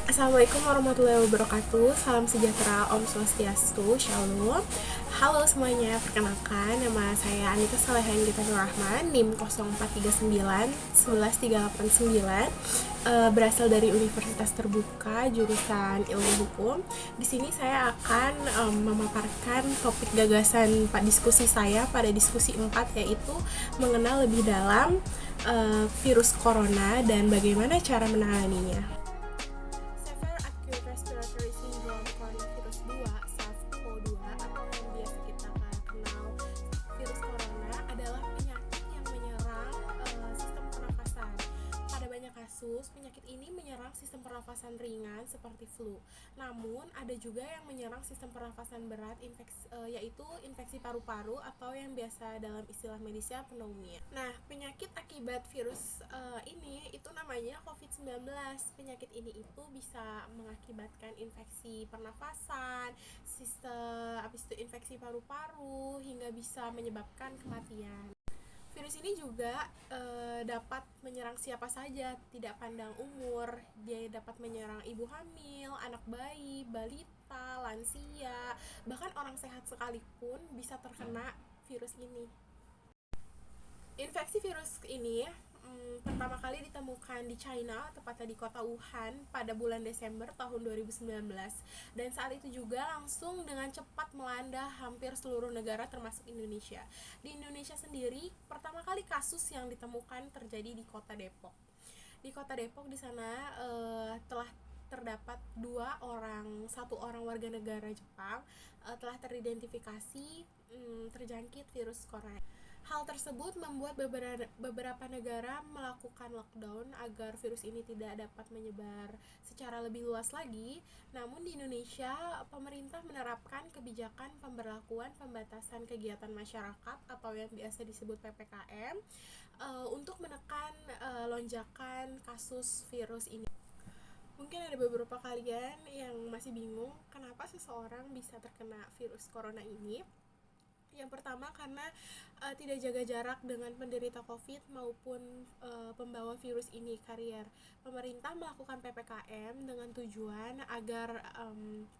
Assalamualaikum warahmatullahi wabarakatuh. Salam sejahtera, Om Swastiastu, Shalom. Halo semuanya, perkenalkan nama saya Anita Salehan Gita Nur Rahman, NIM 0439 11389, berasal dari Universitas Terbuka jurusan Ilmu Hukum. Di sini saya akan memaparkan topik gagasan diskusi saya pada diskusi 4, yaitu mengenal lebih dalam virus corona dan bagaimana cara menanganinya. Severe Acute Respiratory Syndrome Coronavirus 2 SARS-CoV-2 atau yang biasa kita kenal virus corona adalah penyakit yang menyerang sistem pernafasan. Pada banyak kasus, penyakit ini menyerang sistem pernafasan ringan seperti flu. Namun, ada juga yang menyerang sistem pernafasan berat, yaitu infeksi paru-paru atau yang biasa dalam istilah medisnya pneumonia. Nah, penyakit akibat virus ini itu namanya COVID-19. Penyakit ini itu bisa mengakibatkan infeksi pernafasan, habis itu infeksi paru-paru, hingga bisa menyebabkan kematian. Virus ini juga dapat menyerang siapa saja, tidak pandang umur. Dia dapat menyerang ibu hamil, anak bayi, balita, lansia, bahkan orang sehat sekalipun bisa terkena virus ini. Infeksi virus ini pertama kali ditemukan di China, tepatnya di kota Wuhan pada bulan Desember tahun 2019, dan saat itu juga langsung dengan cepat melanda hampir seluruh negara termasuk Indonesia. Di Indonesia sendiri, pertama kali kasus yang ditemukan terjadi di kota Depok. Di kota Depok di sana telah terdapat satu orang warga negara Jepang telah teridentifikasi terjangkit virus corona. Hal tersebut membuat beberapa negara melakukan lockdown agar virus ini tidak dapat menyebar secara lebih luas lagi. Namun di Indonesia, pemerintah menerapkan kebijakan pemberlakuan pembatasan kegiatan masyarakat atau yang biasa disebut PPKM untuk menekan lonjakan kasus virus ini. Mungkin ada beberapa kalian yang masih bingung kenapa seseorang bisa terkena virus corona ini. Yang pertama, karena tidak jaga jarak dengan penderita COVID maupun pembawa virus ini, karier. Pemerintah melakukan PPKM dengan tujuan agar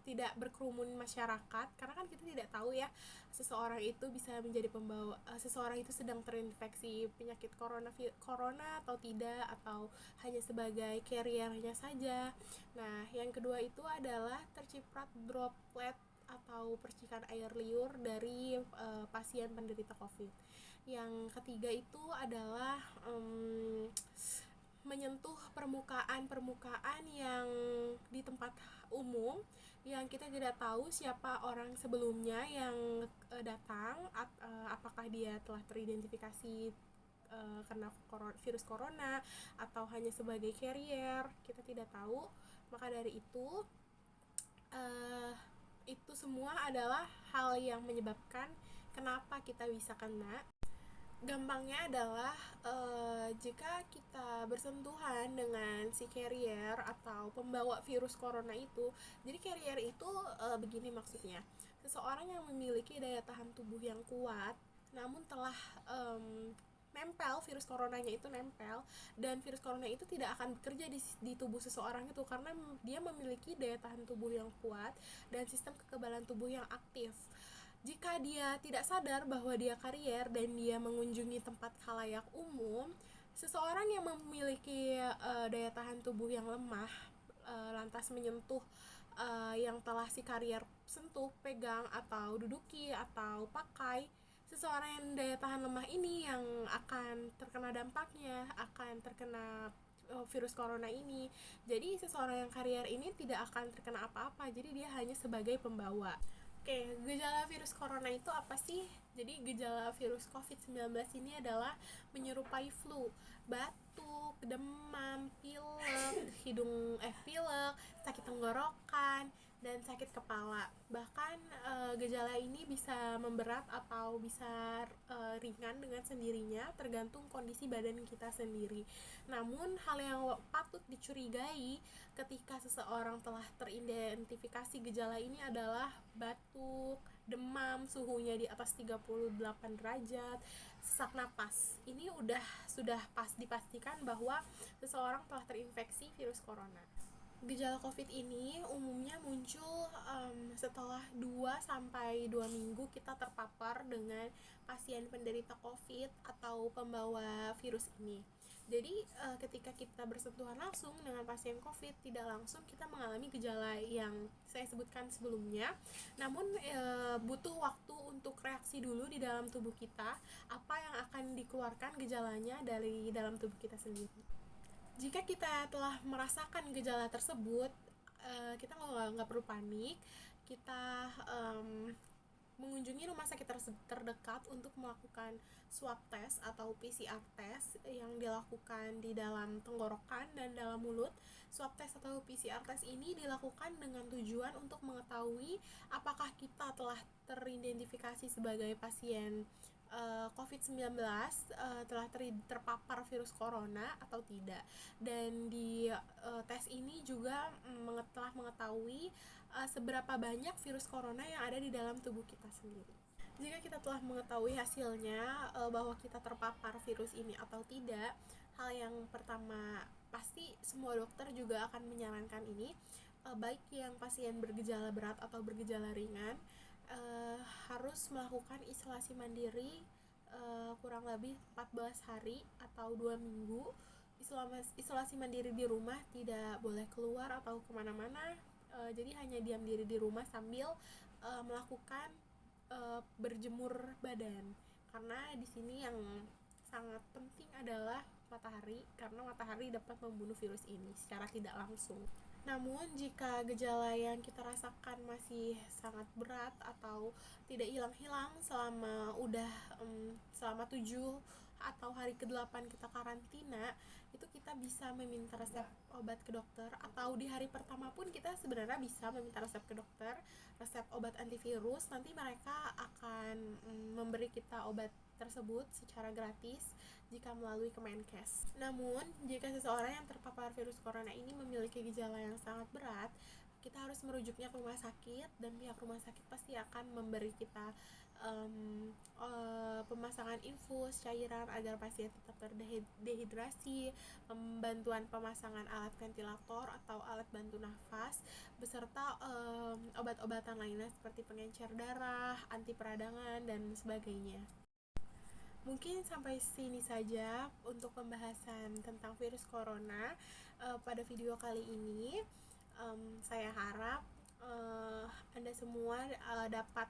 tidak berkerumun masyarakat, karena kan kita tidak tahu ya seseorang itu bisa menjadi pembawa, seseorang itu sedang terinfeksi penyakit corona atau tidak, atau hanya sebagai carriernya saja. Nah, yang kedua itu adalah terciprat droplet atau percikan air liur dari pasien penderita COVID. Yang ketiga itu adalah menyentuh permukaan yang di tempat umum yang kita tidak tahu siapa orang sebelumnya yang datang, apakah dia telah teridentifikasi karena virus corona atau hanya sebagai carrier, kita tidak tahu. Maka dari itu semua adalah hal yang menyebabkan kenapa kita bisa kena. Gampangnya adalah jika kita bersentuhan dengan si carrier atau pembawa virus corona itu. Jadi carrier itu begini maksudnya, seseorang yang memiliki daya tahan tubuh yang kuat namun telah nempel, virus coronanya itu nempel, dan virus corona itu tidak akan bekerja di tubuh seseorang itu karena dia memiliki daya tahan tubuh yang kuat dan sistem kekebalan tubuh yang aktif. Jika dia tidak sadar bahwa dia karier dan dia mengunjungi tempat khalayak umum, seseorang yang memiliki daya tahan tubuh yang lemah lantas menyentuh yang telah si karier sentuh, pegang, atau duduki, atau pakai, seseorang yang daya tahan lemah ini yang akan terkena dampaknya, akan terkena virus corona ini. Jadi seseorang yang karier ini tidak akan terkena apa-apa, jadi dia hanya sebagai pembawa. Oke, gejala virus corona itu apa sih? Jadi gejala virus COVID-19 ini adalah menyerupai flu, batuk, demam, pilek, sakit tenggorokan, dan sakit kepala. Bahkan gejala ini bisa memberat atau bisa ringan dengan sendirinya tergantung kondisi badan kita sendiri. Namun hal yang patut dicurigai ketika seseorang telah teridentifikasi gejala ini adalah batuk, demam, suhunya di atas 38 derajat, sesak napas. Ini sudah dipastikan bahwa seseorang telah terinfeksi virus corona. Gejala COVID ini umumnya muncul setelah 2 sampai 2 minggu kita terpapar dengan pasien penderita COVID atau pembawa virus ini. Jadi ketika kita bersentuhan langsung dengan pasien COVID, tidak langsung kita mengalami gejala yang saya sebutkan sebelumnya. Namun butuh waktu untuk reaksi dulu di dalam tubuh kita, apa yang akan dikeluarkan gejalanya dari dalam tubuh kita sendiri. Jika kita telah merasakan gejala tersebut, kita nggak perlu panik. Kita mengunjungi rumah sakit terdekat untuk melakukan swab test atau PCR test yang dilakukan di dalam tenggorokan dan dalam mulut. Swab test atau PCR test ini dilakukan dengan tujuan untuk mengetahui apakah kita telah teridentifikasi sebagai pasien COVID-19, telah terpapar virus corona atau tidak. Dan di tes ini juga telah mengetahui seberapa banyak virus corona yang ada di dalam tubuh kita sendiri. Jika kita telah mengetahui hasilnya bahwa kita terpapar virus ini atau tidak, hal yang pertama pasti semua dokter juga akan menyarankan ini, baik yang pasien bergejala berat atau bergejala ringan harus melakukan isolasi mandiri kurang lebih 14 hari atau 2 minggu. Isolasi mandiri di rumah, tidak boleh keluar atau kemana-mana, jadi hanya diam diri di rumah sambil melakukan berjemur badan, karena di sini yang sangat penting adalah matahari, karena matahari dapat membunuh virus ini secara tidak langsung. Namun jika gejala yang kita rasakan masih sangat berat atau tidak hilang-hilang selama 7 atau hari ke-8 kita karantina, itu kita bisa meminta resep obat ke dokter, atau di hari pertama pun kita sebenarnya bisa meminta resep ke dokter, resep obat antivirus. Nanti mereka akan memberi kita obat tersebut secara gratis jika melalui Kemenkes. Namun, jika seseorang yang terpapar virus corona ini memiliki gejala yang sangat berat, kita harus merujuknya ke rumah sakit, dan pihak rumah sakit pasti akan memberi kita pemasangan infus cairan agar pasien tetap terdehidrasi, bantuan pemasangan alat ventilator atau alat bantu nafas, beserta obat-obatan lainnya seperti pengencer darah, anti peradangan, dan sebagainya. Mungkin sampai sini saja untuk pembahasan tentang virus corona pada video kali ini. Saya harap Anda semua dapat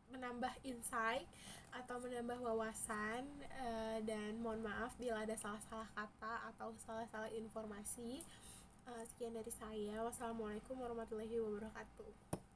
menambah insight atau menambah wawasan, dan mohon maaf bila ada salah-salah kata atau salah-salah informasi. Sekian dari saya. Wassalamualaikum warahmatullahi wabarakatuh.